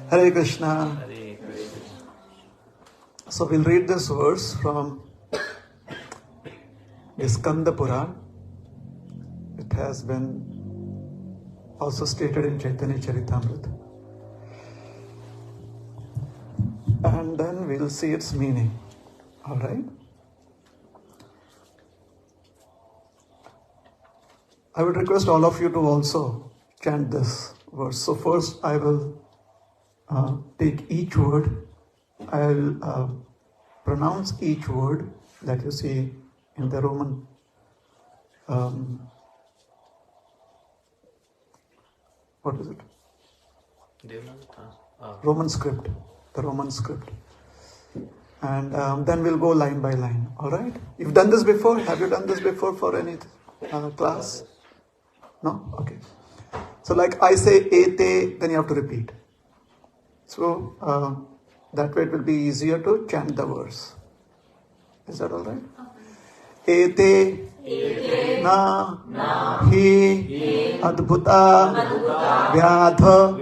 Hare Krishna. So we'll read this verse from the Skanda Puran. It has been also stated in Chaitanya Charitamrita. And then we'll see its meaning. Alright? I would request all of you to also chant this verse. So first I will take each word. I'll pronounce each word that you see in the Roman what is it? Roman script. The Roman script. And then we'll go line by line. Alright? You've done this before? Have you done this before for any class? No? Okay. So like I say ete, then you have to repeat. So that way it will be easier to chant the verse. Is that alright? Ete na hi adbhuta vyadha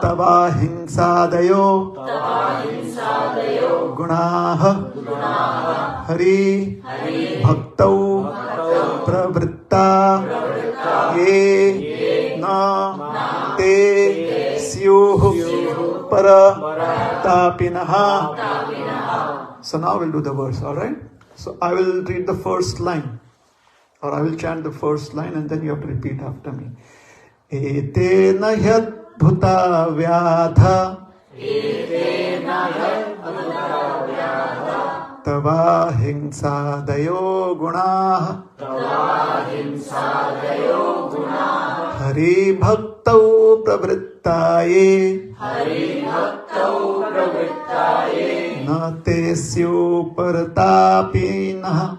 tava hingsadayo gunaha hari bhaktau pravritta ye na te syuh paratapinaha. So now we'll do the verse, alright? So I will read the first line, or I will chant the first line, and then you have to repeat after me. Etena yadbhuta vyadha tava hingsadayo gunaha hari bhaktau pravrittaye na te syu paratapinah.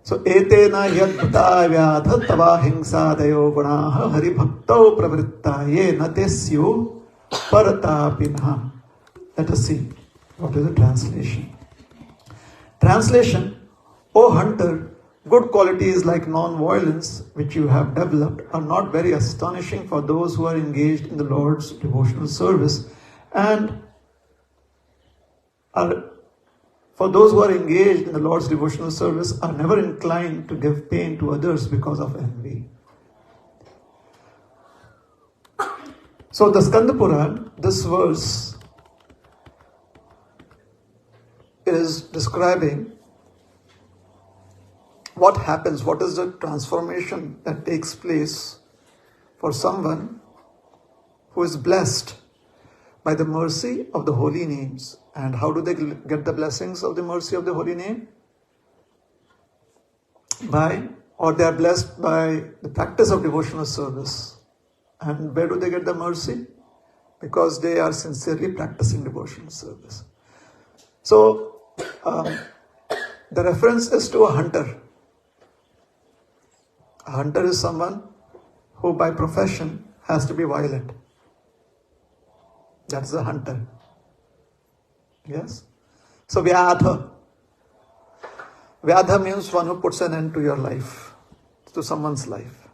So etena yadbhuta vyadha tava hingsadayo gunaha hari bhaktau pravrittaye na te syu paratapinah. Let us see what is the translation. Translation: O hunter, good qualities like non-violence, which you have developed, are not very astonishing for those who are engaged in the Lord's devotional service, and are never inclined to give pain to others because of envy. So the Skanda Puran, this verse is describing what happens, what is the transformation that takes place for someone who is blessed by the mercy of the holy names. And how do they get the blessings of the mercy of the holy name? They are blessed by the practice of devotional service. And where do they get the mercy? Because they are sincerely practicing devotional service. So, the reference is to a hunter. A hunter is someone who by profession has to be violent. That's a hunter. Yes? So Vyadha. Vyadha means one who puts an end to your life, to someone's life.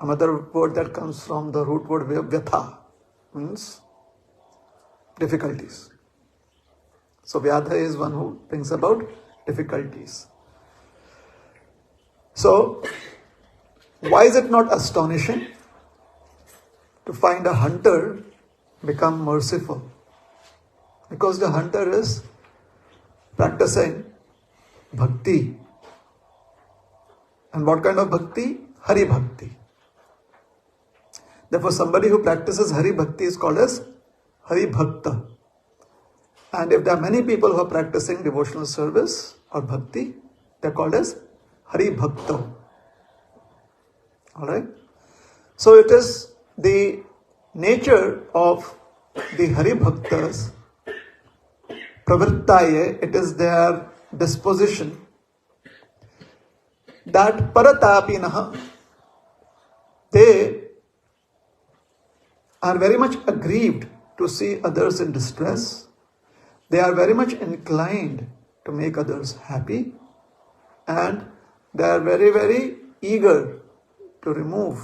Another word that comes from the root word Vyatha means difficulties. So Vyadha is one who brings about difficulties. So, why is it not astonishing to find a hunter become merciful? Because the hunter is practicing bhakti. And what kind of bhakti? Hari bhakti. Therefore, somebody who practices Hari bhakti is called as Hari Bhakta. And if there are many people who are practicing devotional service or bhakti, they are called as Hari Bhakta. Alright? So it is the nature of the Hari Bhaktas, pravrittaye, it is their disposition, that paratapinaha, they are very much aggrieved to see others in distress. They are very much inclined to make others happy, and they are very, very eager to remove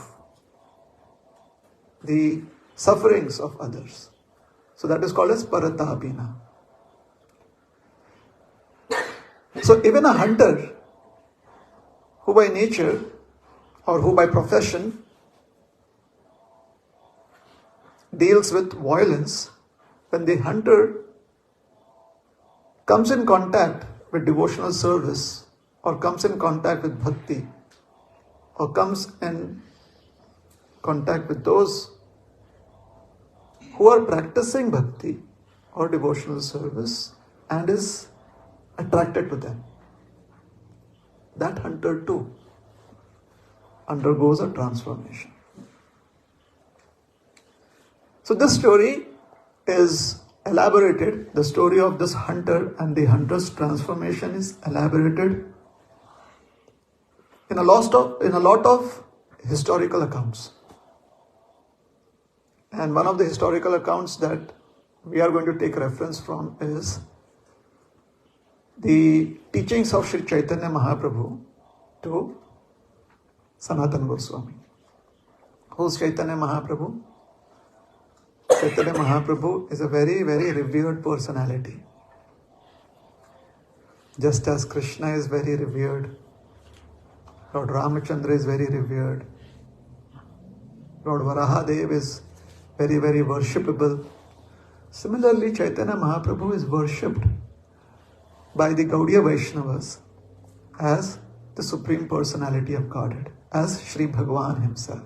the sufferings of others. So that is called as paratapina. So even a hunter who by nature or who by profession deals with violence, when the hunter comes in contact with devotional service or comes in contact with bhakti or comes in contact with those who are practicing bhakti or devotional service and is attracted to them, that hunter too undergoes a transformation. So this story is elaborated, the story of this hunter and the hunter's transformation is elaborated in a lot of historical accounts. And one of the historical accounts that we are going to take reference from is the teachings of Sri Chaitanya Mahaprabhu to Sanatana Goswami. Who's Chaitanya Mahaprabhu? Chaitanya Mahaprabhu is a very, very revered personality. Just as Krishna is very revered, Lord Ramachandra is very revered, Lord Varahadev is very, very worshipable. Similarly, Chaitanya Mahaprabhu is worshipped by the Gaudiya Vaishnavas as the Supreme Personality of Godhead, as Sri Bhagavan himself.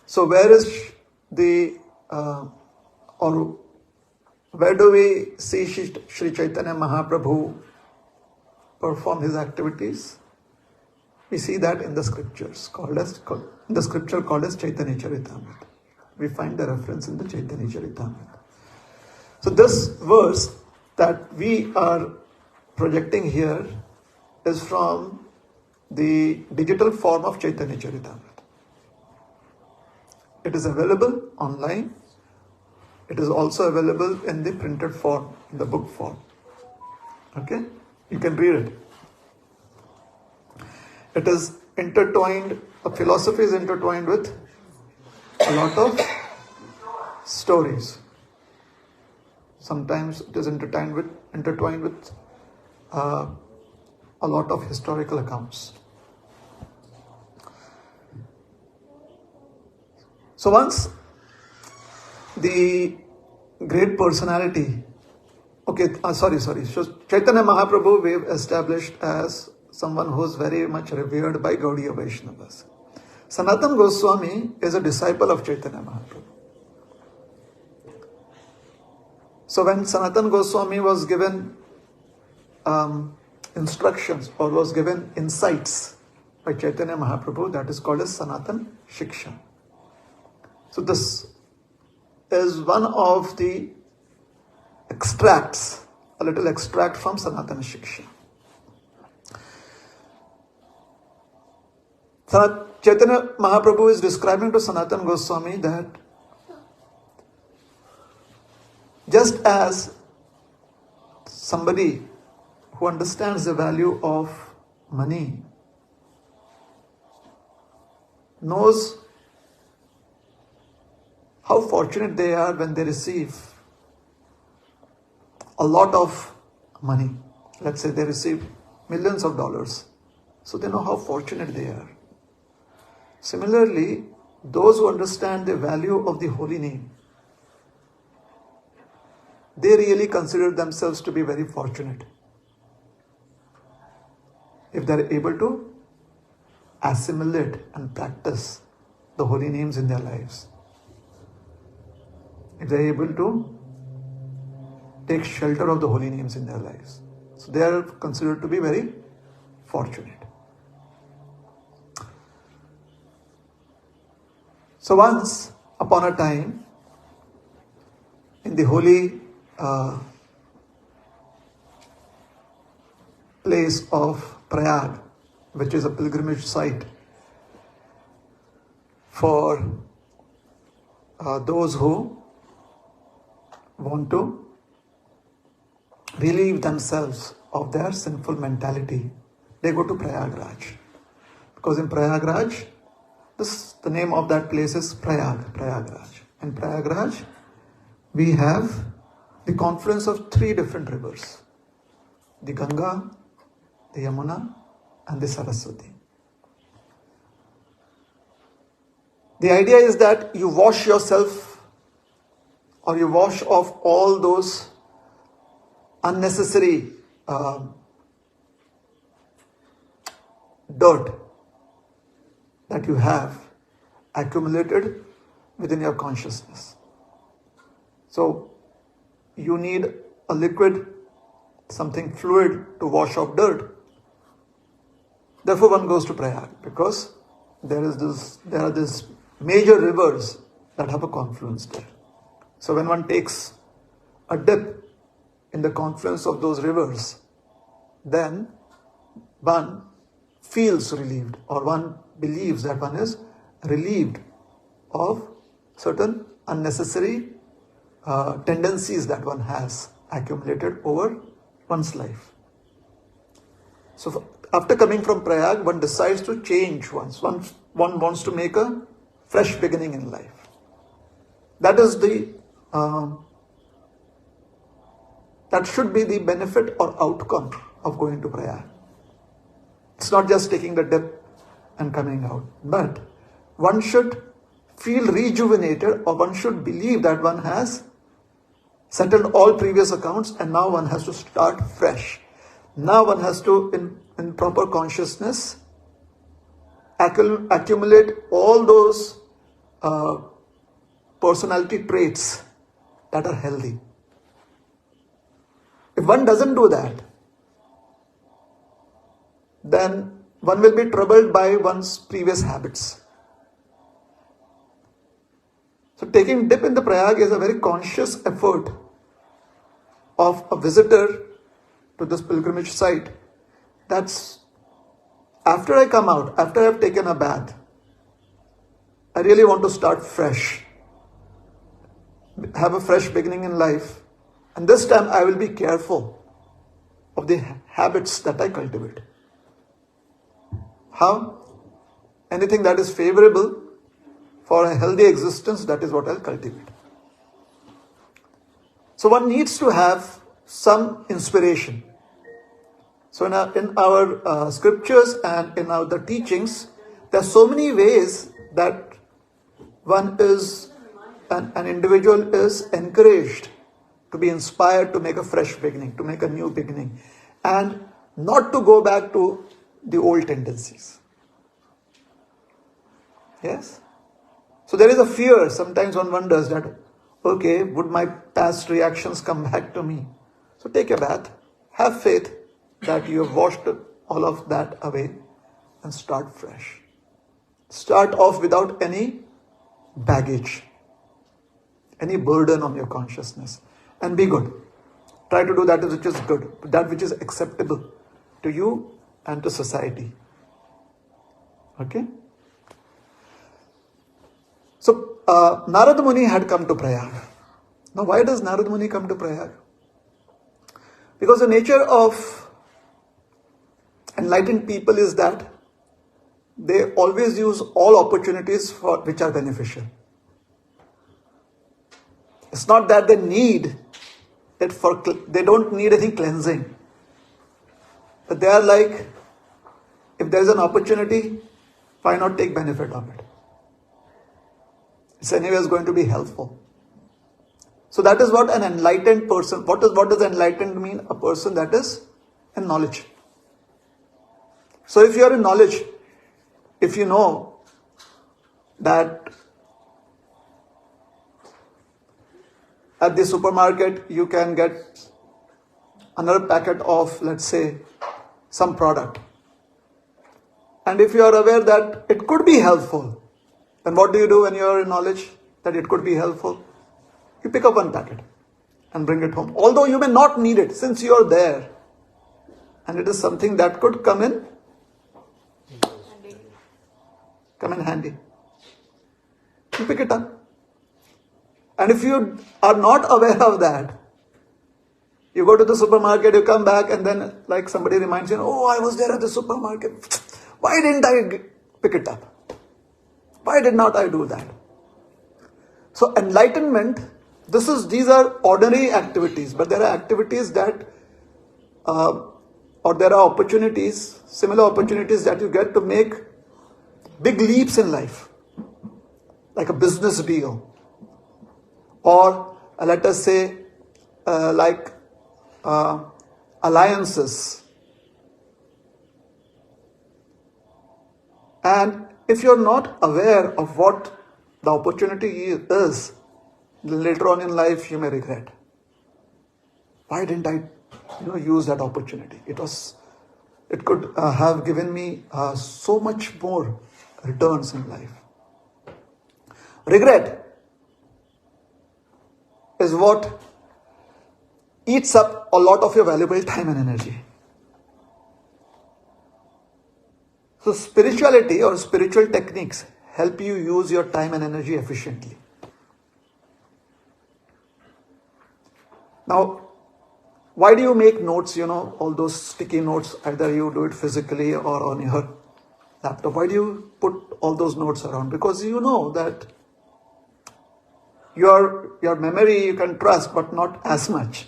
So where is where do we see Sri Chaitanya Mahaprabhu perform his activities? We see that in the scriptures called as Chaitanya Charitamrita. We find the reference in the Chaitanya Charitamrita. So this verse that we are projecting here is from the digital form of Chaitanya Charitamrita. It is available online. It is also available in the printed form, in the book form. Okay? You can read it. It is intertwined, a philosophy is intertwined with a lot of stories. Sometimes it is intertwined with a lot of historical accounts. So once the great personality, So Chaitanya Mahaprabhu we have established as someone who is very much revered by Gaudiya Vaishnavas. Sanatana Goswami is a disciple of Chaitanya Mahaprabhu. So when Sanatana Goswami was given instructions or was given insights by Chaitanya Mahaprabhu, that is called as Sanatana Shiksha. So this is one of the extracts, a little extract from Sanatana Shiksha. Chaitanya Mahaprabhu is describing to Sanatana Goswami that just as somebody who understands the value of money knows how fortunate they are when they receive a lot of money. Let's say they receive millions of dollars. So they know how fortunate they are. Similarly, those who understand the value of the holy name, they really consider themselves to be very fortunate if they are able to assimilate and practice the holy names in their lives. If they are able to take shelter of the holy names in their lives. So they are considered to be very fortunate. So once upon a time, in the holy place of Prayag, which is a pilgrimage site for those who want to relieve themselves of their sinful mentality. they go to Prayagraj. Because in Prayagraj, the name of that place is Prayagraj. In Prayagraj, we have the confluence of 3 different rivers. The Ganga, the Yamuna, and the Saraswati. The idea is that you wash yourself, or you wash off all those unnecessary dirt that you have accumulated within your consciousness. So you need a liquid, something fluid to wash off dirt. Therefore one goes to Prayag, because there are these major rivers that have a confluence there. So when one takes a dip in the confluence of those rivers, then one feels relieved, or one believes that one is relieved of certain unnecessary tendencies that one has accumulated over one's life. So after coming from Prayag, one decides to change once. One wants to make a fresh beginning in life. That is that should be the benefit or outcome of going to Prayag. It's not just taking the dip and coming out, but one should feel rejuvenated, or one should believe that one has settled all previous accounts and now one has to start fresh. Now one has to, in proper consciousness, accumulate all those personality traits that are healthy. If one doesn't do that, then one will be troubled by one's previous habits. So taking dip in the Prayag is a very conscious effort of a visitor to this pilgrimage site. That's after I come out, after I've taken a bath, I really want to start fresh, have a fresh beginning in life. And this time I will be careful of the habits that I cultivate. How? Anything that is favorable for a healthy existence, that is what I'll cultivate. So one needs to have some inspiration. So in our scriptures and in the teachings, there are so many ways that an individual is encouraged to be inspired to make a fresh beginning, to make a new beginning, and not to go back to the old tendencies. Yes? So there is a fear. Sometimes one wonders that, okay, would my past reactions come back to me? So take a bath, have faith that you have washed all of that away, and start fresh. Start off without any baggage, any burden on your consciousness, and be good. Try to do that which is good, that which is acceptable to you and to society. Okay? So, Narad Muni had come to Prayag. Now, why does Narad Muni come to Prayag? Because the nature of enlightened people is that they always use all opportunities for which are beneficial. It's not that they need it they don't need any cleansing. But they are like, if there is an opportunity, why not take benefit of it? It's anyways going to be helpful. So that is what an enlightened person, what does enlightened mean? A person that is in knowledge. So if you are in knowledge, if you know that at the supermarket you can get another packet of, let's say, some product, and if you are aware that it could be helpful, then what do you do when you are in knowledge that it could be helpful? You pick up one packet and bring it home. Although you may not need it, since you are there and it is something that could come in handy. You pick it up. And if you are not aware of that, You go to the supermarket, you come back, and then like somebody reminds you, oh, I was there at the supermarket. Why didn't I pick it up? Why did not I do that? So enlightenment, these are ordinary activities, but there are activities that, or there are opportunities, similar opportunities that you get to make big leaps in life, like a business deal, or let us say, alliances. And if you're not aware of what the opportunity is, later on in life you may regret. Why didn't I use that opportunity? It could have given me so much more returns in life. Regret is what eats up a lot of your valuable time and energy. So spirituality or spiritual techniques help you use your time and energy efficiently. Now, why do you make notes, all those sticky notes, either you do it physically or on your laptop? Why do you put all those notes around? Because you know that your memory you can trust, but not as much.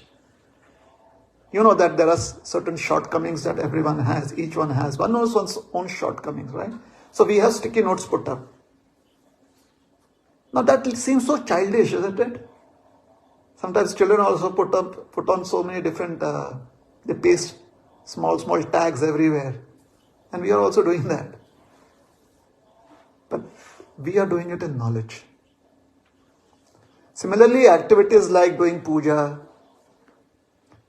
You know that there are certain shortcomings that everyone has. Each one has. One knows one's own shortcomings, right? So we have sticky notes put up. Now that seems so childish, isn't it? Sometimes children also put on so many different, they paste small tags everywhere. And we are also doing that. But we are doing it in knowledge. Similarly, activities like doing puja,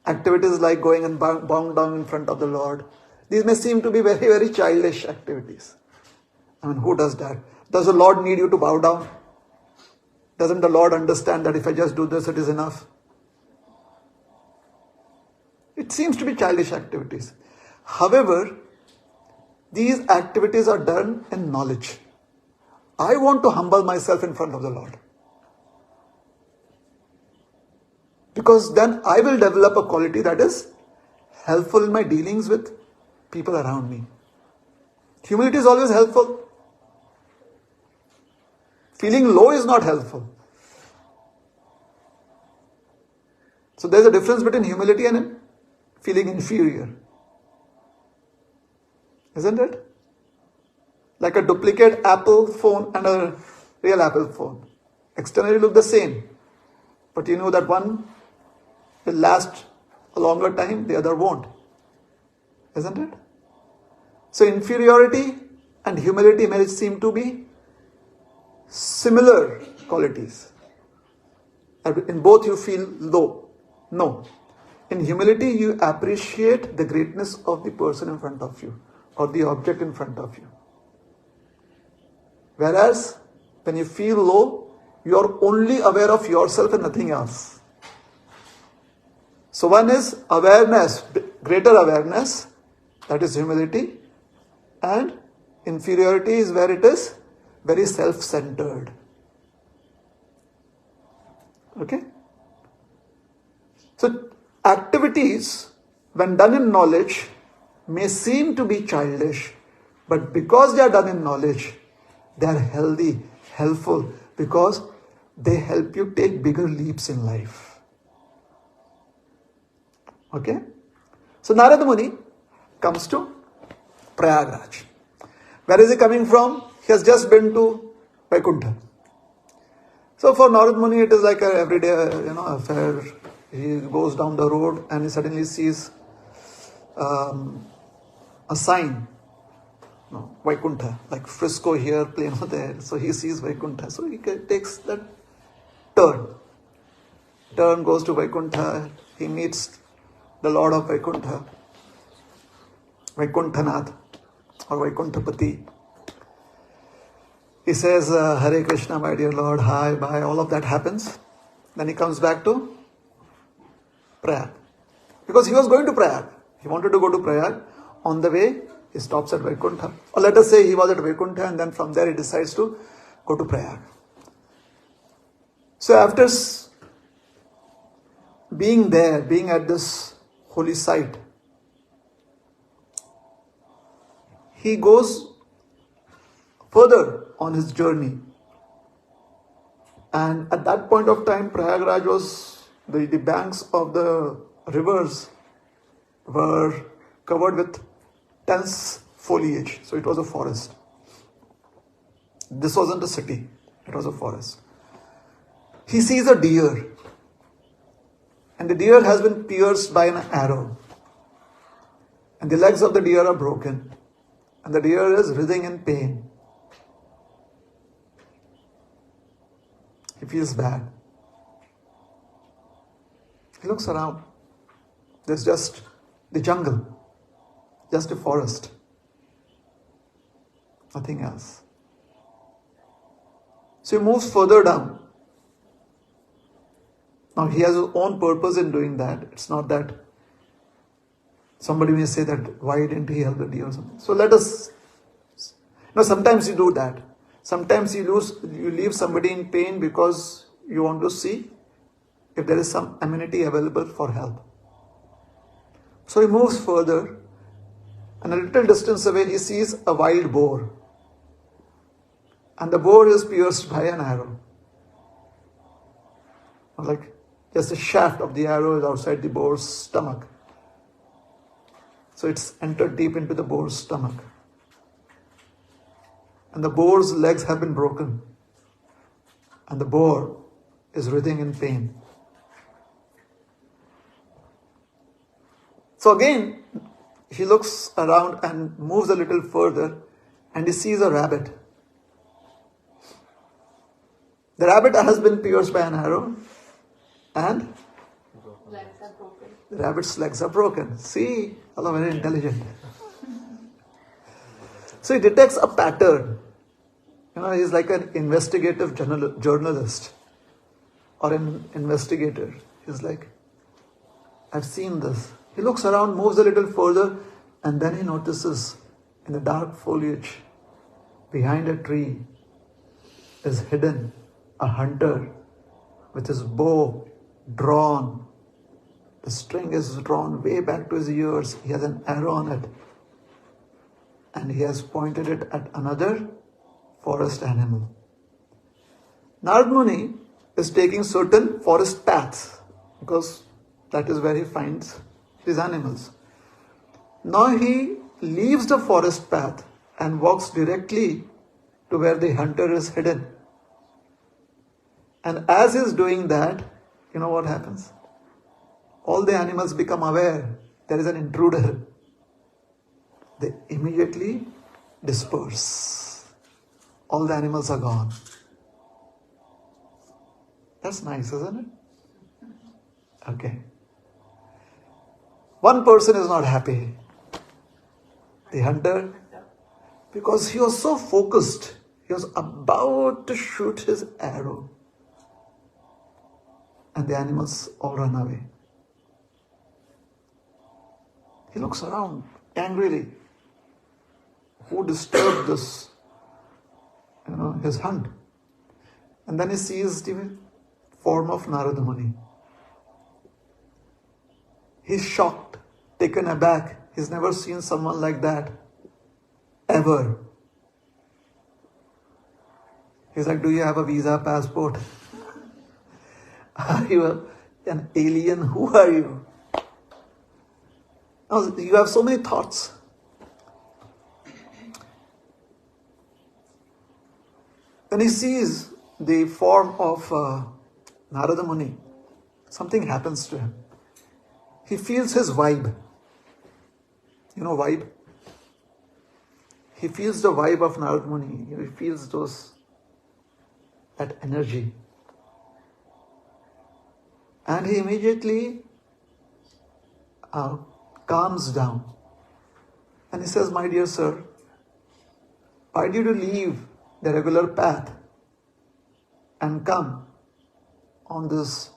activities like going and bowing down in front of the Lord, these may seem to be very, very childish activities. I mean, who does that? Does the Lord need you to bow down? Doesn't the Lord understand that if I just do this, it is enough? It seems to be childish activities. However, these activities are done in knowledge. I want to humble myself in front of the Lord. Because then I will develop a quality that is helpful in my dealings with people around me. Humility is always helpful. Feeling low is not helpful. So there's a difference between humility and feeling inferior. Isn't it? Like a duplicate Apple phone and a real Apple phone. Externally look the same. But you know that one will last a longer time, the other won't. Isn't it? So inferiority and humility may seem to be similar qualities. In both you feel low. No. In humility you appreciate the greatness of the person in front of you or the object in front of you. Whereas when you feel low, you are only aware of yourself and nothing else. So one is awareness, greater awareness, that is humility, and inferiority is where it is very self-centered. Okay? So activities, when done in knowledge, may seem to be childish, but because they are done in knowledge, they are healthy, helpful, because they help you take bigger leaps in life. Okay? So Narada Muni comes to Prayagraj. Where is he coming from? He has just been to Vaikuntha. So for Narada Muni, it is like an everyday, affair. He goes down the road and he suddenly sees a sign, Vaikuntha, like Frisco here, Plano there. So he sees Vaikuntha. So he takes that turn, goes to Vaikuntha. He meets the Lord of Vaikuntha, Vaikuntanath or Vaikuntapati. He says, Hare Krishna, my dear Lord, hi, bye, all of that happens. Then he comes back to Prayag. Because he was going to Prayag. He wanted to go to Prayag. On the way, he stops at Vaikuntha. Or let us say he was at Vaikuntha and then from there he decides to go to Prayag. So after being there, being at this holy site, he goes further on his journey. And at that point of time, Prayagraj was, the banks of the rivers were covered with dense foliage. So it was a forest. This wasn't a city, it was a forest. He sees a deer. And the deer has been pierced by an arrow. And the legs of the deer are broken. And the deer is writhing in pain. He feels bad. He looks around. There's just the jungle, just a forest, nothing else. So he moves further down. Now he has his own purpose in doing that. It's not that somebody may say that why didn't he help the deer or something. So let us. Now sometimes you do that. Sometimes you leave somebody in pain because you want to see if there is some amenity available for help. So he moves further, and a little distance away he sees a wild boar. And the boar is pierced by an arrow. Like just the shaft of the arrow is outside the boar's stomach. So it's entered deep into the boar's stomach. And the boar's legs have been broken. And the boar is writhing in pain. So again, he looks around and moves a little further, and he sees a rabbit. The rabbit has been pierced by an arrow, and the rabbit's legs are broken. See, Allah, very intelligent. So he detects a pattern. He's like an investigative journalist or an investigator. He's like, I've seen this. He looks around, moves a little further, and then he notices in the dark foliage behind a tree is hidden a hunter with his bow drawn. The string is drawn way back to his ears. He has an arrow on it. And he has pointed it at another forest animal. Narad Muni is taking certain forest paths because that is where he finds these animals. Now he leaves the forest path and walks directly to where the hunter is hidden. And as he's doing that, you know what happens? All the animals become aware there is an intruder. They immediately disperse. All the animals are gone. That's nice, isn't it? Okay. One person is not happy. The hunter, because he was so focused. He was about to shoot his arrow. And the animals all run away. He looks around angrily. Who disturbed this, his hunt? And then he sees the form of Narada Muni. He's shocked, taken aback. He's never seen someone like that, ever. He's like, do you have a visa, passport? Are you an alien? Who are you? Now, you have so many thoughts. When he sees the form of Narada Muni, something happens to him. He feels his vibe. You know vibe? He feels the vibe of Narada Muni. He feels that energy. And he immediately calms down. And he says, my dear sir, why did you leave the regular path and come on this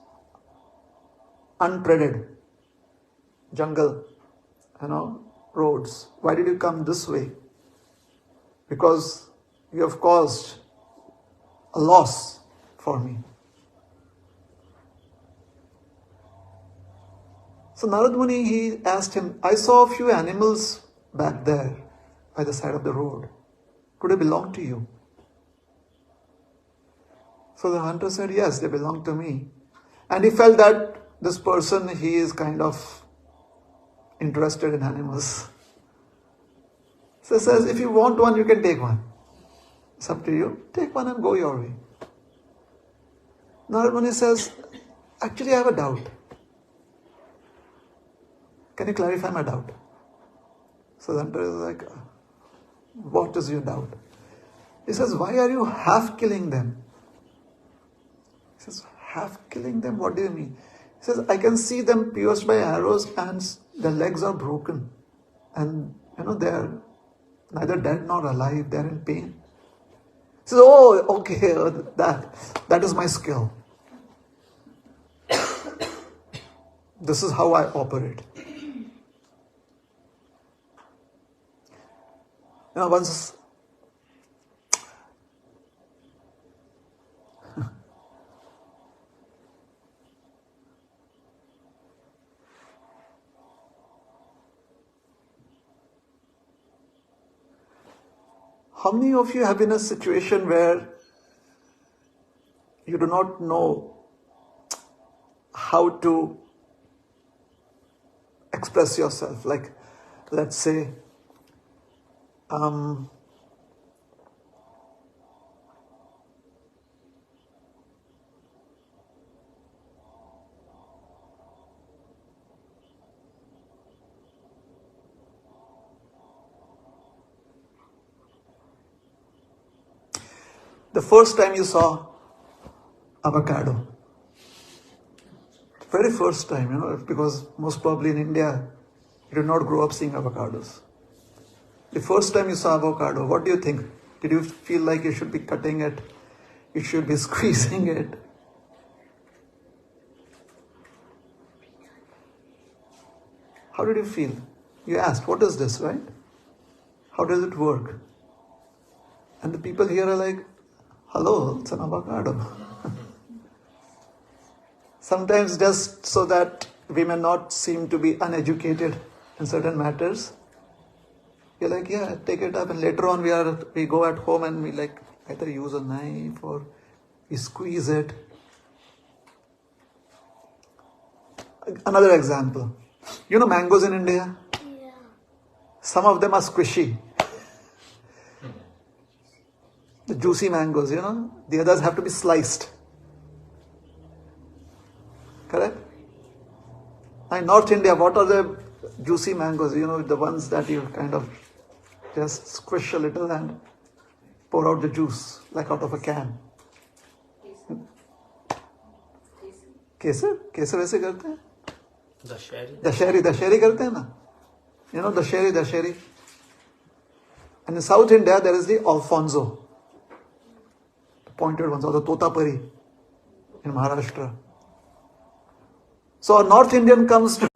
untreaded jungle, roads? Why did you come this way? Because you have caused a loss for me. So Narad Muni, he asked him, I saw a few animals back there by the side of the road. Do they belong to you? So the hunter said, yes, they belong to me. And he felt that this person, he is kind of interested in animals. So he says, if you want one, you can take one. It's up to you. Take one and go your way. Narad Muni says, actually I have a doubt. Can you clarify my doubt? So the hunter is like, what is your doubt? He says, why are you half killing them? He says, half killing them? What do you mean? He says, I can see them pierced by arrows and their legs are broken. And they are neither dead nor alive. They are in pain. He says, oh, okay, that is my skill. This is how I operate. Once how many of you have been in a situation where you do not know how to express yourself? Like, let's say, the first time you saw avocado, very first time, because most probably in India, you did not grow up seeing avocados. The first time you saw avocado, what do you think? Did you feel like you should be cutting it? You should be squeezing it? How did you feel? You asked, what is this, right? How does it work? And the people here are like, hello, it's an avocado. Sometimes just so that we may not seem to be uneducated in certain matters, you're like, yeah, take it up, and later on we go at home and we like either use a knife or we squeeze it. Another example. Mangoes in India? Yeah. Some of them are squishy. The juicy mangoes, the others have to be sliced. Correct? In North India, what are the juicy mangoes? The ones that you kind of just squish a little and pour out the juice, like out of a can. Kesar? Kesar वैसे करते हैं? दशहरी करते हैं ना? Dasheri. And in South India, there is the Alfonso, the pointed ones, or the Totapari in Maharashtra. So a North Indian comes to